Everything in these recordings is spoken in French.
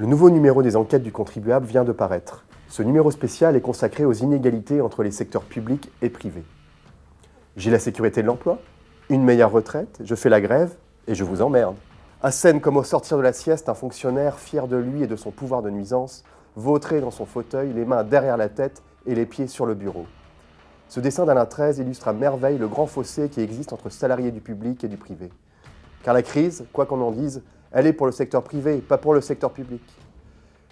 Le nouveau numéro des enquêtes du contribuable vient de paraître. Ce numéro spécial est consacré aux inégalités entre les secteurs publics et privés. J'ai la sécurité de l'emploi, une meilleure retraite, je fais la grève et je vous emmerde. À scène comme au sortir de la sieste, un fonctionnaire, fier de lui et de son pouvoir de nuisance, vautré dans son fauteuil, les mains derrière la tête et les pieds sur le bureau. Ce dessin d'Alain XIII illustre à merveille le grand fossé qui existe entre salariés du public et du privé. Car la crise, quoi qu'on en dise, elle est pour le secteur privé, pas pour le secteur public.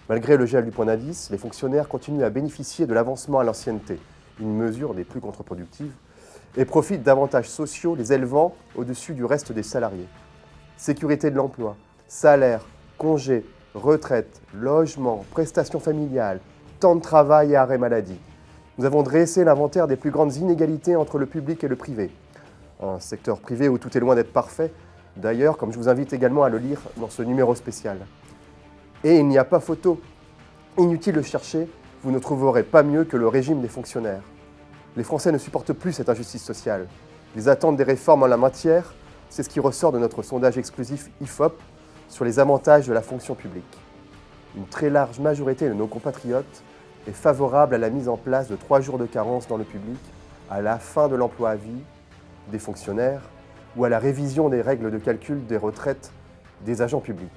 Malgré le gel du point d'indice, les fonctionnaires continuent à bénéficier de l'avancement à l'ancienneté, une mesure des plus contre-productives, et profitent d'avantages sociaux les élevant au-dessus du reste des salariés. Sécurité de l'emploi, salaire, congés, retraite, logement, prestations familiales, temps de travail et arrêt maladie. Nous avons dressé l'inventaire des plus grandes inégalités entre le public et le privé. Un secteur privé où tout est loin d'être parfait, d'ailleurs, comme je vous invite également à le lire dans ce numéro spécial. Et il n'y a pas photo. Inutile de chercher, vous ne trouverez pas mieux que le régime des fonctionnaires. Les Français ne supportent plus cette injustice sociale. Ils attendent des réformes en la matière, c'est ce qui ressort de notre sondage exclusif IFOP sur les avantages de la fonction publique. Une très large majorité de nos compatriotes est favorable à la mise en place de 3 jours de carence dans le public, à la fin de l'emploi à vie des fonctionnaires ou à la révision des règles de calcul des retraites des agents publics.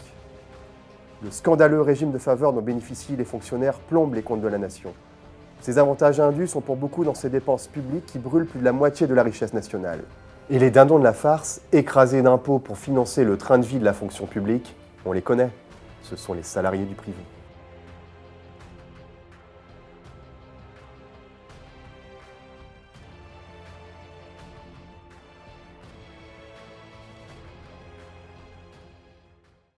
Le scandaleux régime de faveur dont bénéficient les fonctionnaires plombe les comptes de la nation. Ces avantages indus sont pour beaucoup dans ces dépenses publiques qui brûlent plus de la moitié de la richesse nationale. Et les dindons de la farce, écrasés d'impôts pour financer le train de vie de la fonction publique, on les connaît, ce sont les salariés du privé.